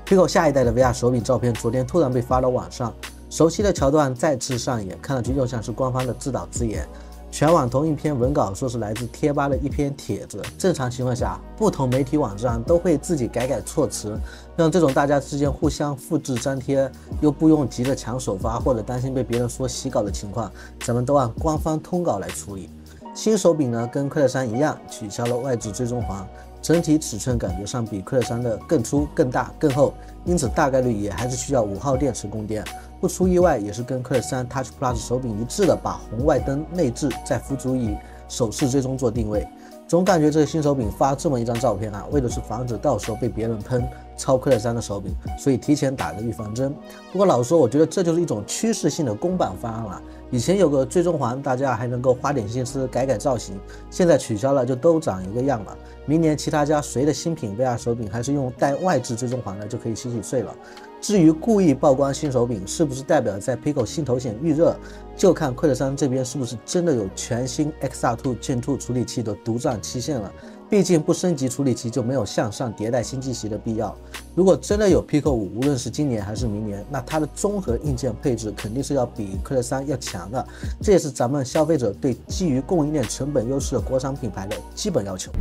Pico 下一代的 VR 手柄照片昨天突然被发到网上，熟悉的桥段再次上演，看上去又像是官方的自导自演。全网同一篇文稿说是来自贴吧的一篇帖子，正常情况下，不同媒体网站都会自己改措辞，让这种大家之间互相复制粘贴，又不用急着抢首发或者担心被别人说洗稿的情况，咱们都按官方通稿来处理。新手柄呢，跟快乐3一样，取消了外置追踪环，整体尺寸感觉上比快乐3的更粗、更大、更厚，因此大概率也还是需要5号电池供电。不出意外，也是跟快乐3 Touch Plus 手柄一致的，把红外灯内置，再辅助以手势追踪做定位。总感觉这个新手柄发这么一张照片啊，为的是防止到时候被别人喷抄快乐3的手柄，所以提前打个预防针。不过老实说，我觉得这就是一种趋势性的公版方案了。以前有个追踪环，大家还能够花点心思改造型，现在取消了就都长一个样了。明年其他家谁的新品 VR 手柄还是用带外置追踪环的，就可以洗睡了。至于故意曝光新手柄是不是代表在 Pico 新头显预热，就看快乐3这边是不是真的有全新 XR2 Gen 2处理器的独占期限了。毕竟不升级处理器就没有向上迭代新机型的必要。如果真的有 Pico 5，无论是今年还是明年，那它的综合硬件配置肯定是要比快乐3要强的，这也是咱们消费者对基于供应链成本优势的国产品牌的基本要求。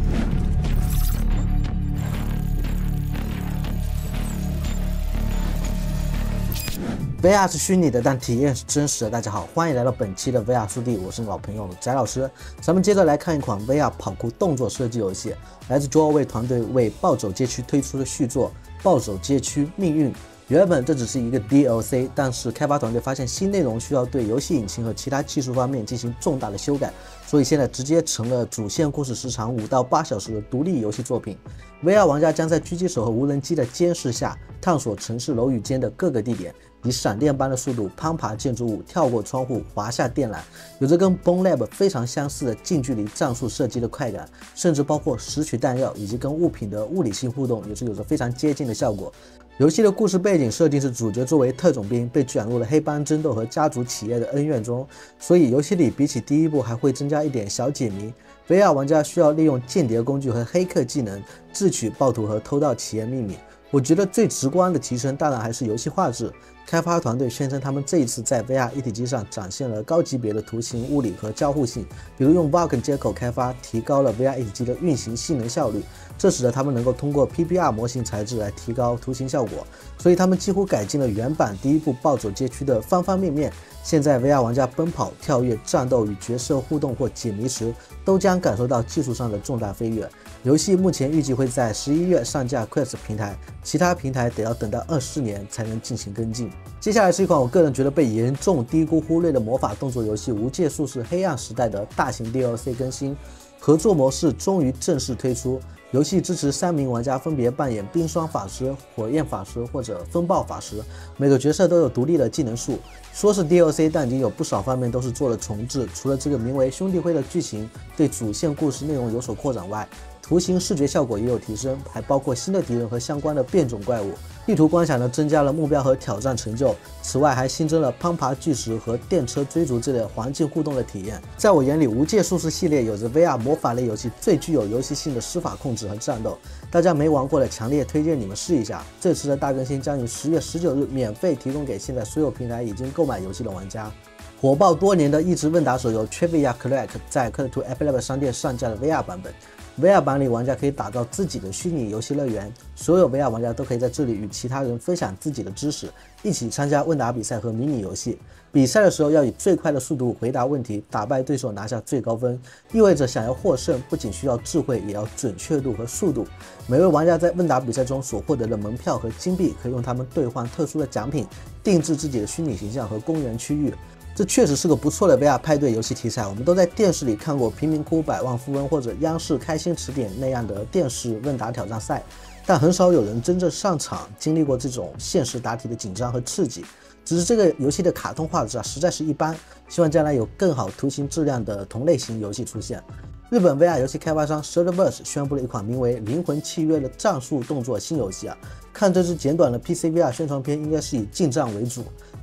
VR 是虚拟的，但体验是真实的。大家好，欢迎来到本期的 VR 速递，我是老朋友翟老师。咱们接着来看一款 VR 跑酷动作射击游戏，来自 Joyway 团队为暴走街区推出的续作《暴走街区命运》。原本这只是一个 DLC， 但是开发团队发现新内容需要对游戏引擎和其他技术方面进行重大的修改，所以现在直接成了主线故事时长5到8小时的独立游戏作品。VR 玩家将在狙击手和无人机的监视下，探索城市楼宇间的各个地点，以闪电般的速度攀爬建筑物、跳过窗户、滑下电缆，有着跟 Bone Lab 非常相似的近距离战术射击的快感，甚至包括拾取弹药以及跟物品的物理性互动，也是有着非常接近的效果。游戏的故事背景设定是主角作为特种兵被卷入了黑帮争斗和家族企业的恩怨中，所以游戏里比起第一部还会增加一点小解谜。VR 玩家需要利用间谍工具和黑客技能智取暴徒和偷盗企业秘密。我觉得最直观的提升当然还是游戏画质。开发团队宣称他们这一次在 VR 一体机上展现了高级别的图形物理和交互性，比如用 Vulkan 接口开发提高了 VR 一体机的运行性能效率，这使得他们能够通过 PBR 模型材质来提高图形效果，所以他们几乎改进了原版第一部暴走街区的方方面面。现在 VR 玩家奔跑、跳跃、战斗与角色互动或解谜时，都将感受到技术上的重大飞跃。游戏目前预计会在11月上架 Quest 平台，其他平台得要等到24年才能进行跟进。接下来是一款我个人觉得被严重低估忽略的魔法动作游戏《无界术士：黑暗时代》的大型 DLC 更新，合作模式终于正式推出。游戏支持3名玩家分别扮演冰霜法师、火焰法师或者风暴法师，每个角色都有独立的技能树。说是 DLC， 但已经有不少方面都是做了重置。除了这个名为兄弟会的剧情对主线故事内容有所扩展外，图形视觉效果也有提升，还包括新的敌人和相关的变种怪物。地图观赏呢增加了目标和挑战成就，此外还新增了攀爬巨石和电车追逐这类环境互动的体验。在我眼里，无界术士系列有着 VR 魔法类游戏最具有游戏性的施法控制和战斗，大家没玩过的强烈推荐你们试一下。这次的大更新将于10月19日免费提供给现在所有平台已经购买游戏的玩家。火爆多年的益智问答手游 Trivia Collect 在 Cut2 App Lab 商店上架了 VR 版本。VR 版里，玩家可以打造自己的虚拟游戏乐园，所有 VR 玩家都可以在这里与其他人分享自己的知识，一起参加问答比赛和迷你游戏。比赛的时候要以最快的速度回答问题，打败对手拿下最高分，意味着想要获胜不仅需要智慧，也要准确度和速度。每位玩家在问答比赛中所获得的门票和金币，可以用它们兑换特殊的奖品，定制自己的虚拟形象和公园区域。这确实是个不错的 VR 派对游戏题材，我们都在电视里看过贫民窟百万富翁或者央视开心词典那样的电视问答挑战赛，但很少有人真正上场经历过这种现实答题的紧张和刺激。只是这个游戏的卡通画质实在是一般，希望将来有更好图形质量的同类型游戏出现。日本 VR 游戏开发商 Thirdverse 宣布了一款名为《灵魂契约》的战术动作新游戏看这支简短的 PC VR 宣传片，应该是以近战为主。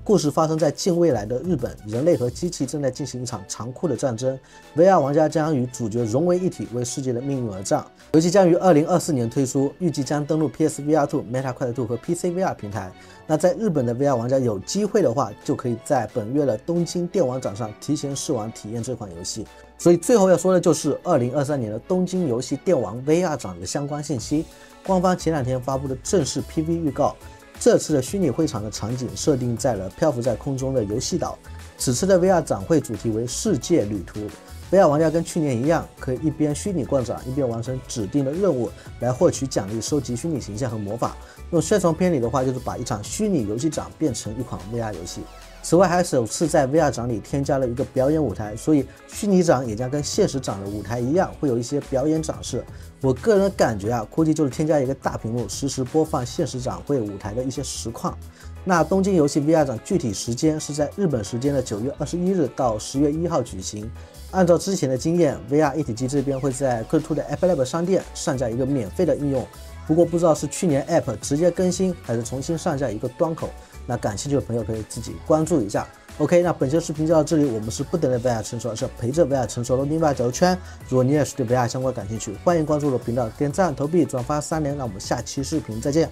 故事发生在近未来的日本，人类和机器正在进行一场残酷的战争。VR 玩家将与主角融为一体，为世界的命运而战。游戏将于2024年推出，预计将登陆 PSVR2、Meta 快2和 PCVR 平台。那在日本的 VR 玩家有机会的话，就可以在本月的东京电玩展上提前试玩体验这款游戏。所以最后要说的就是2023年的东京游戏电玩 VR 展的相关信息。官方前2天发布的正式 PV 预告。这次的虚拟会场的场景设定在了漂浮在空中的游戏岛。此次的 VR 展会主题为世界旅途。VR 玩家跟去年一样，可以一边虚拟逛展，一边完成指定的任务来获取奖励，收集虚拟形象和魔法。用宣传片里的话，就是把一场虚拟游戏展变成一款 VR 游戏。此外，还首次在 VR 展里添加了一个表演舞台，所以虚拟展也将跟现实展的舞台一样，会有一些表演展示。我个人感觉估计就是添加一个大屏幕，实时播放现实展会舞台的一些实况。那东京游戏 VR 展具体时间是在日本时间的9月21日到10月1号举行。按照之前的经验 ，VR 一体机这边会在 Q2 的 App Lab 商店上架一个免费的应用，不过不知道是去年 App 直接更新，还是重新上架一个端口。那感兴趣的朋友可以自己关注一下。OK， 那本期的视频就到这里，我们是不等着 VR 成熟，而是陪着 VR 成熟的另外角度圈。如果你也是对 VR 相关感兴趣，欢迎关注我的频道，点赞、投币、转发3连，让我们下期视频再见。